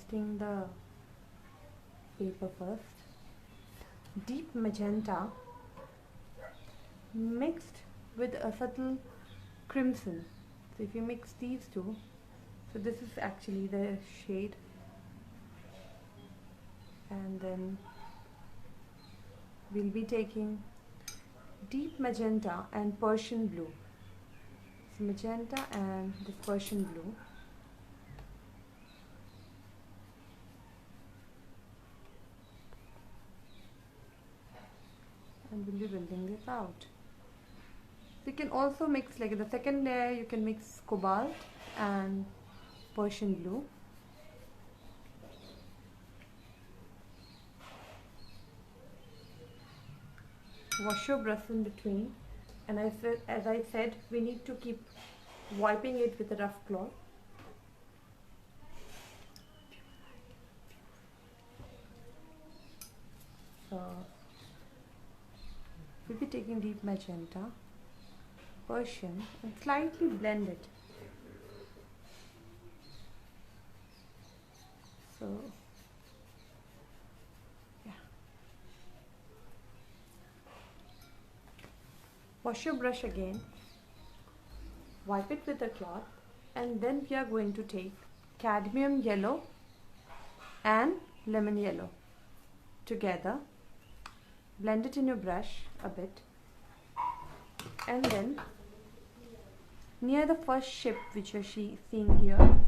dusting the paper first. Deep magenta mixed with a subtle crimson. So if you mix these two, so this is actually the shade, and then we'll be taking deep magenta and Persian blue. So magenta and this Persian blue. And we'll be building this out. So you can also mix, like the second layer, you can mix cobalt and Persian blue. Wash your brush in between, and as I said, we need to keep wiping it with a rough cloth. So we'll be taking deep magenta, Persian, and slightly blend it. So yeah, wash your brush again, wipe it with a cloth, and then we are going to take cadmium yellow and lemon yellow together, blend it in your brush a bit, and then near the first ship which you're seeing here,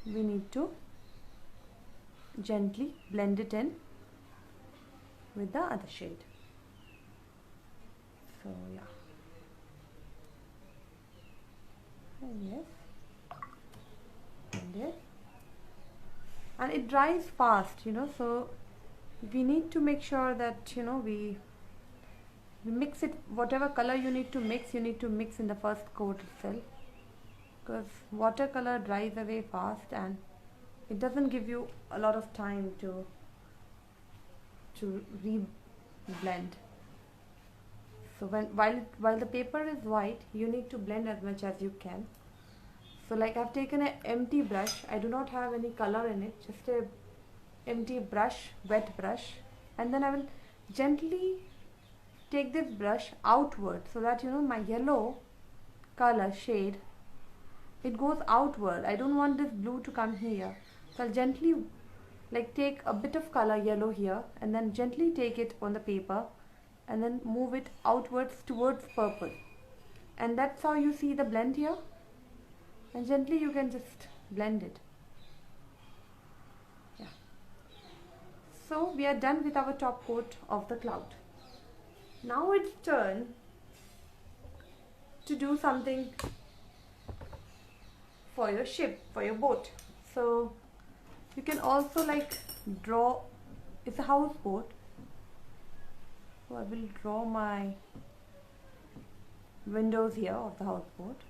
we need to gently blend it in with the other shade. So yeah, and yes, and this, and it dries fast, so we need to make sure that we mix it. Whatever color you need to mix in the first coat itself, because watercolor dries away fast and it doesn't give you a lot of time to re-blend. So while the paper is white, you need to blend as much as you can. So like I've taken an empty brush, I do not have any color in it, just a empty brush, wet brush, and then I will gently take this brush outward so that my yellow color shade, it goes outward. I don't want this blue to come here, so I'll gently take a bit of color yellow here and then gently take it on the paper and then move it outwards towards purple, and that's how you see the blend here, and gently you can just blend it. Yeah. So we are done with our top coat of the cloud. Now it's turn to do something for your ship, for your boat. So you can also draw, it's a houseboat. So I will draw my windows here of the houseboat,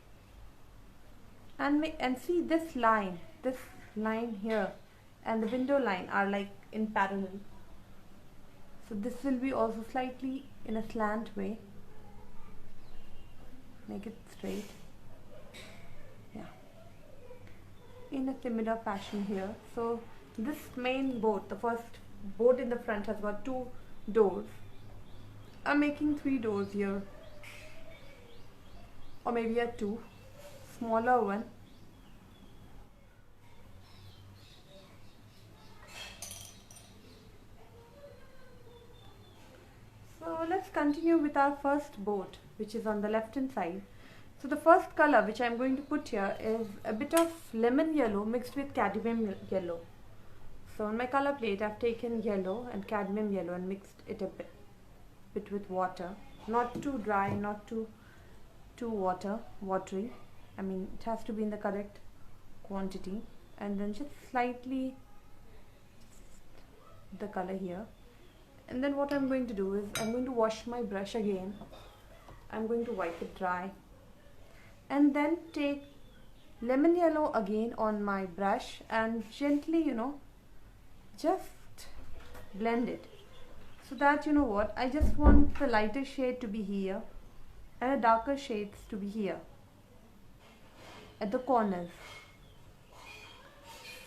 and see this line here and the window line are in parallel. So this will be also slightly in a slant way. Make it straight. Yeah. In a similar fashion here. So this main boat, the first boat in the front, has got 2 doors. I'm making 3 doors here, or maybe a 2 smaller one. So let's continue with our first boat, which is on the left hand side. So the first color which I'm going to put here is a bit of lemon yellow mixed with cadmium yellow. So on my color plate I've taken yellow and cadmium yellow and mixed it a bit with water, not too dry, not too watery. I mean, it has to be in the correct quantity, and then just slightly the color here. And then what I'm going to do is I'm going to wash my brush again. I'm going to wipe it dry, and then take lemon yellow again on my brush and gently just blend it, so that I just want the lighter shade to be here and the darker shades to be here at the corners.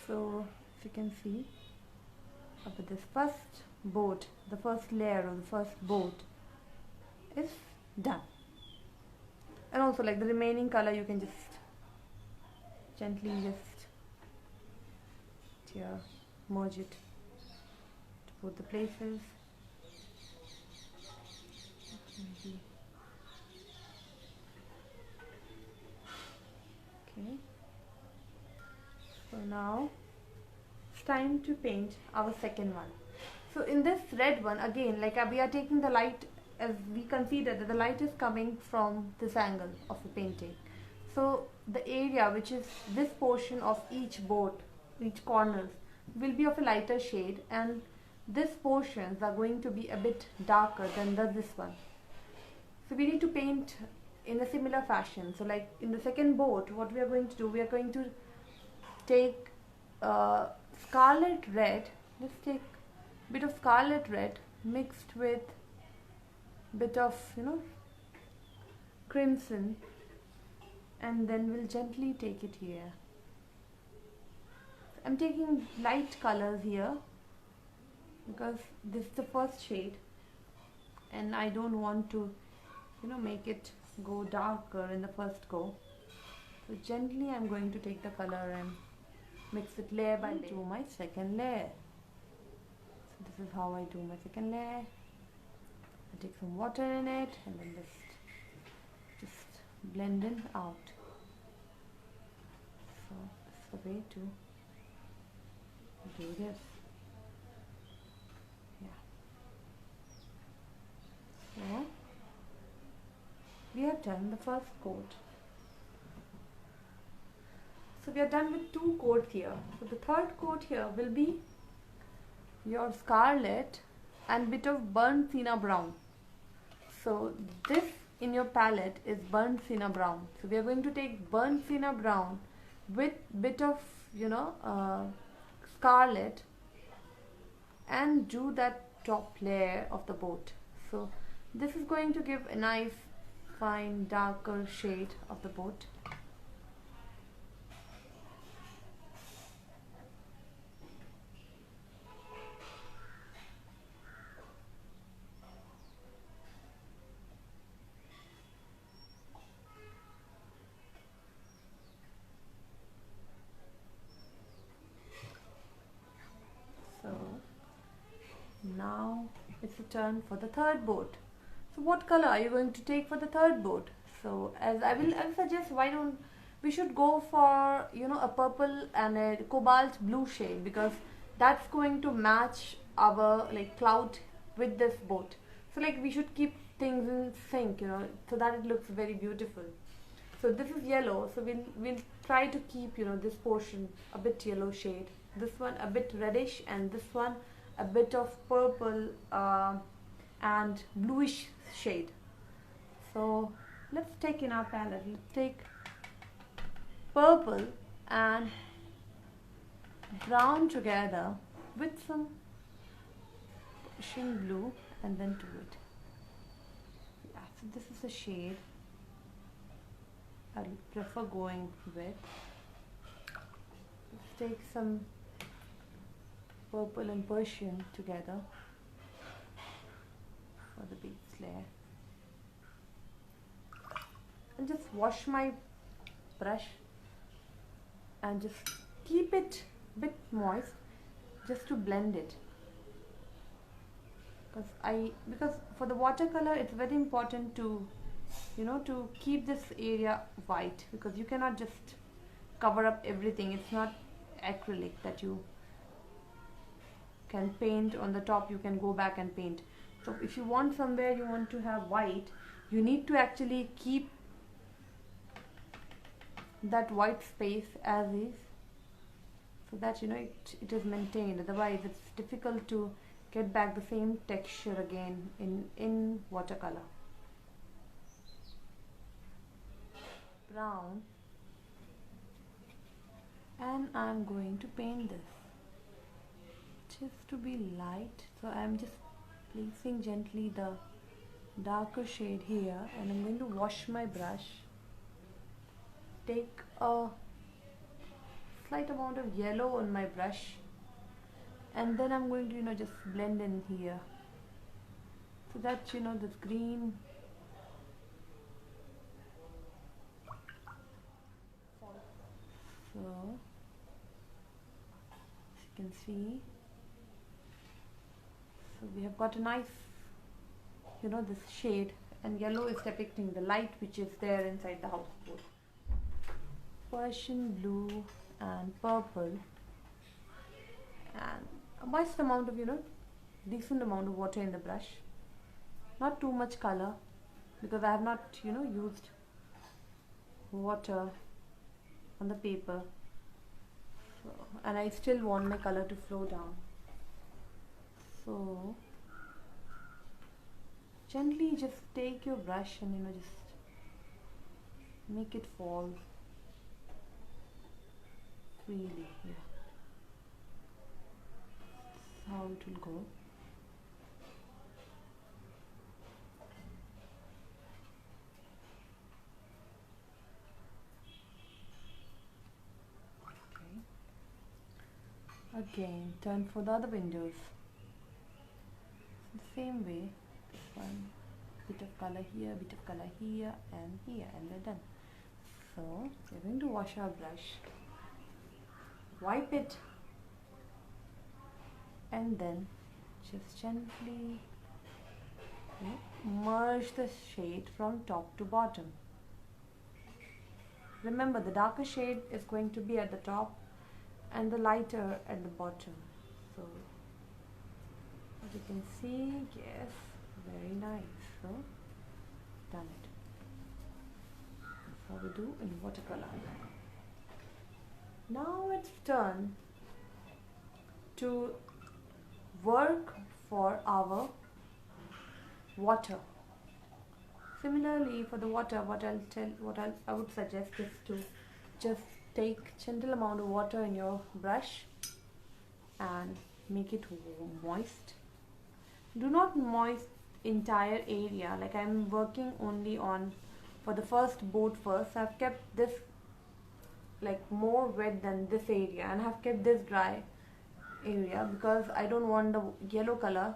So if you can see, but this first boat, the first layer or the first boat is done. And also like the remaining color you can just gently just here merge it to both the places. Maybe. Okay, so now it's time to paint our second one. So in this red one again, like we are taking the light, as we consider that the light is coming from this angle of the painting. So the area which is this portion of each boat, each corners will be of a lighter shade, and these portions are going to be a bit darker than this one. So we need to paint in a similar fashion. So like in the second boat, what we are going to do, we are going to take scarlet red. Let's take a bit of scarlet red mixed with bit of crimson, and then we'll gently take it here. I'm taking light colors here because this is the first shade and I don't want to make it go darker in the first go. So gently I'm going to take the color and mix it layer by layer. Do my second layer. So this is how I do my second layer. I take some water in it and then just blend it out. So this is the way to do this. Yeah. So we have done the first coat. So we are done with two coats here. So the third coat here will be your scarlet and bit of burnt sienna brown. So this in your palette is burnt sienna brown. So we are going to take burnt sienna brown with bit of scarlet and do that top layer of the boat. So this is going to give a nice fine darker shade of the boat. So now it's the turn for the third boat. So what color are you going to take for the third boat? So as I'll suggest, why don't we should go for a purple and a cobalt blue shade, because that's going to match our cloud with this boat. So we should keep things in sync, so that it looks very beautiful. So this is yellow, so we'll try to keep this portion a bit yellow shade, this one a bit reddish, and this one a bit of purple and bluish shade. So let's take in our palette, let's take purple and brown together with some pushing blue and then to it. Yeah, so this is the shade I'll prefer going with. Let's take some purple and Persian together for the base layer, and just wash my brush and just keep it a bit moist just to blend it, because for the watercolor it's very important to to keep this area white, because you cannot just cover up everything. It's not acrylic that you can paint on the top, you can go back and paint. So if you want somewhere you want to have white, you need to actually keep that white space as is, so that it is maintained. Otherwise it's difficult to get back the same texture again in watercolor. Brown, and I'm going to paint this just to be light. So I'm just placing gently the darker shade here, and I'm going to wash my brush, take a slight amount of yellow on my brush and then I'm going to just blend in here, so that this green, so as you can see, so we have got a nice this shade, and yellow is depicting the light which is there inside the houseboat. Persian blue and purple, and a moist amount of decent amount of water in the brush, not too much color because I have not used water on the paper, so, and I still want my color to flow down, so gently just take your brush and just make it fall freely. Yeah, that's how it will go. Again, turn for the other windows. The same way, this one, bit of color here, bit of color here, and we're done. So we're going to wash our brush, wipe it, and then just gently merge the shade from top to bottom. Remember, the darker shade is going to be at the top and the lighter at the bottom. So as you can see, yes, very nice. So done it. That's how we do in watercolor. Now it's turn to work for our water. Similarly, for the water, I would suggest is to just take gentle amount of water in your brush and make it moist. Do not moist entire area, like I'm working only on for the first boat first. I've kept this like more wet than this area, and I've kept this dry area because I don't want the yellow color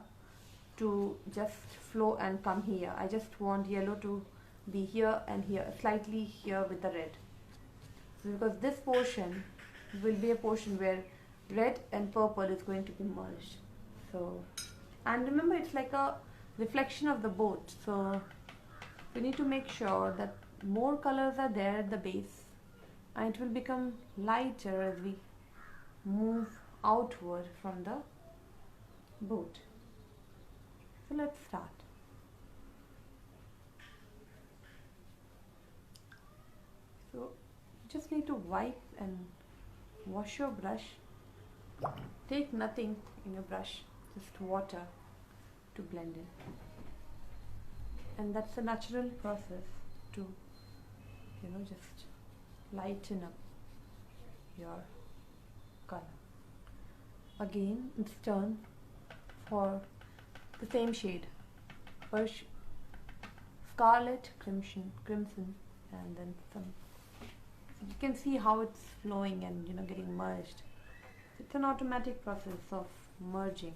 to just flow and come here. I just want yellow to be here and here, slightly here with the red, because this portion will be a portion where red and purple is going to be merged. So, and remember, it's like a reflection of the boat, so we need to make sure that more colors are there at the base, and it will become lighter as we move outward from the boat. So let's start. So you just need to wipe and wash your brush. Take nothing in your brush, just water to blend in. And that's a natural process to just lighten up your color. Again, it's turn for the same shade, scarlet, crimson, and then some. You can see how it's flowing and getting merged. It's an automatic process of merging.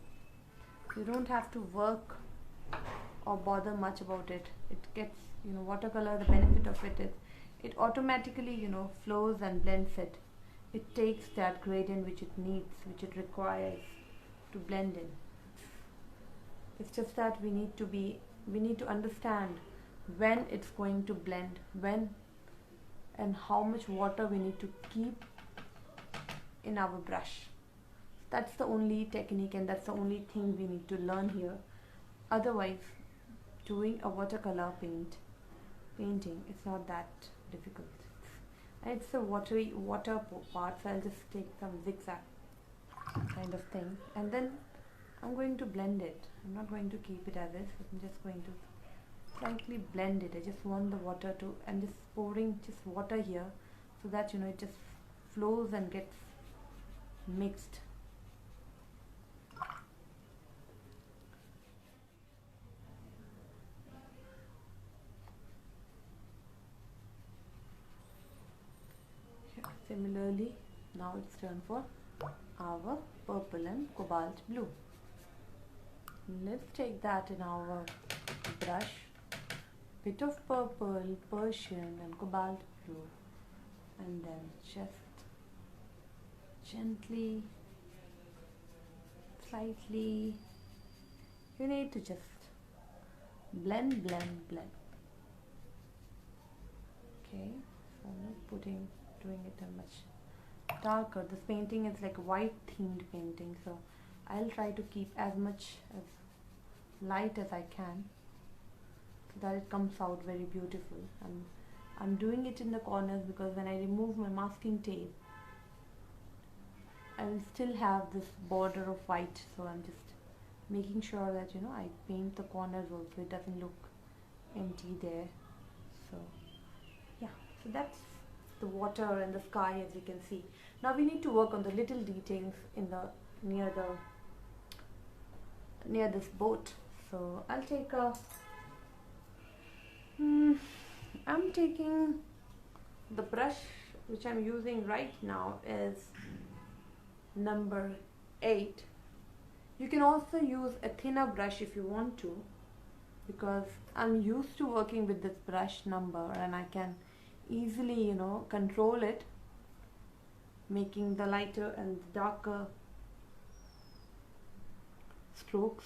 You don't have to work or bother much about it. It gets watercolor. The benefit of it is it automatically flows and blends it. It takes that gradient which it needs, which it requires to blend in. It's just that we need to understand when it's going to blend, when and how much water we need to keep in our brush. That's the only technique, and that's the only thing we need to learn here. Otherwise, doing a watercolor painting, it's not that difficult. And it's the water part, so I'll just take some zigzag kind of thing, and then I'm going to blend it. I'm not going to keep it as is. I'm just going to slightly blend it. I just want the water to, I'm just pouring just water here so that it just flows and gets mixed. Similarly, now it's turn for our purple and cobalt blue. Let's take that in our brush. Bit of purple, Persian and cobalt blue, and then just gently, slightly, you need to just blend, blend, blend. Okay, so I'm not doing it a much darker. This painting is like a white themed painting, so I'll try to keep as much as light as I can so that it comes out very beautiful. And I'm doing it in the corners because when I remove my masking tape, I will still have this border of white, so I'm just making sure that I paint the corners also, it doesn't look empty there. So yeah, so that's the water and the sky, as you can see. Now we need to work on the little details in the near this boat. So I'll take I'm taking the brush which I'm using right now is number 8. You can also use a thinner brush if you want to, because I'm used to working with this brush number and I can easily control it, making the lighter and darker strokes.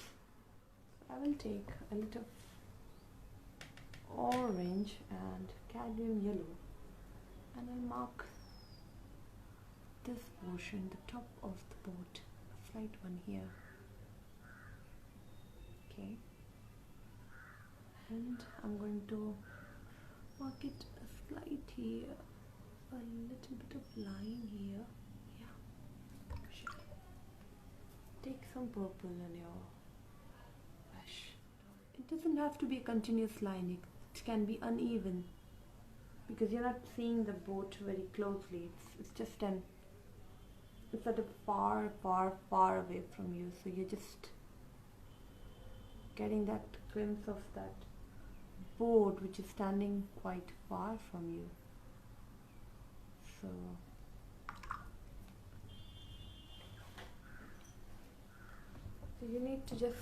I will take a little orange and cadmium yellow and I'll mark this portion, the top of the boat, a slight one here. Okay, and I'm going to mark it a slight here, a little bit of line here. Yeah, sure. Take some purple in your brush. It doesn't have to be a continuous line, it can be uneven because you're not seeing the boat very closely. It's just it's at a far away from you, so you're just getting that glimpse of that boat which is standing quite far from you. So you need to just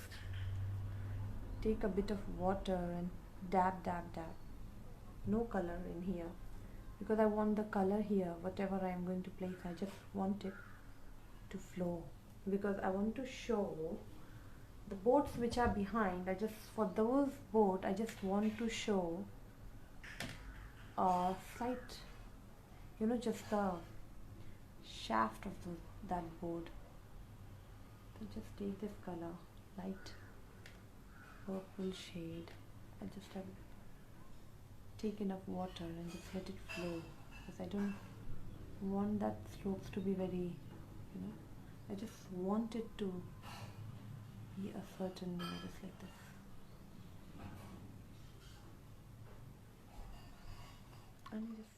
take a bit of water and dab. No color in here because I want the color here, whatever I am going to place, I just want it to flow because I want to show the boats which are behind. For those boats I just want to show a slight, just the shaft of that boat. So just take this color, light purple shade. I just have take enough water and just let it flow because I don't want that strokes to be very, I just want it to be a certain, just like this. And just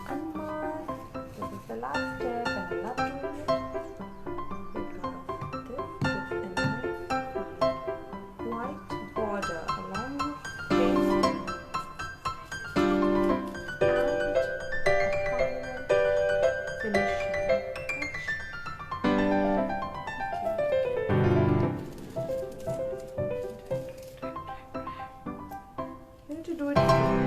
unmask. This is the last step and I love doing it. Because this gives a nice white border along with pasting and final finishing touch. You need to do it harshly.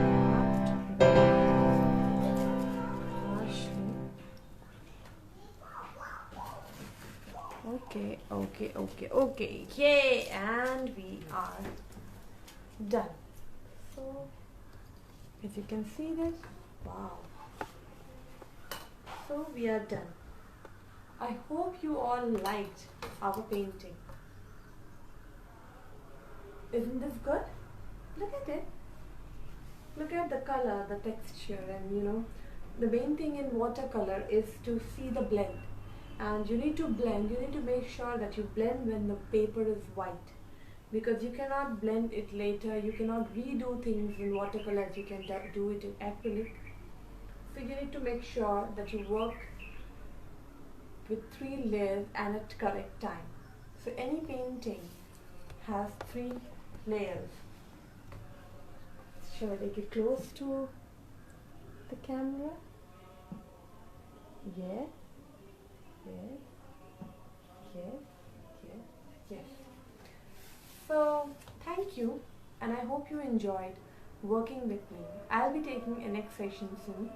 Okay. Yay! And we are done. So, as you can see this, wow. So we are done. I hope you all liked our painting. Isn't this good? Look at it. Look at the color, the texture, and you know, the main thing in watercolor is to see the blend. And you need to blend, you need to make sure that you blend when the paper is white. Because you cannot blend it later, you cannot redo things in watercolor as you can do it in acrylic. So you need to make sure that you work with 3 layers and at correct time. So any painting has 3 layers. Shall I take it close to the camera? Yes. So thank you, and I hope you enjoyed working with me. I'll be taking a next session soon,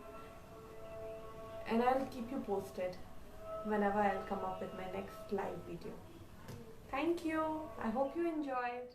and I'll keep you posted whenever I'll come up with my next live video. Thank you. I hope you enjoyed.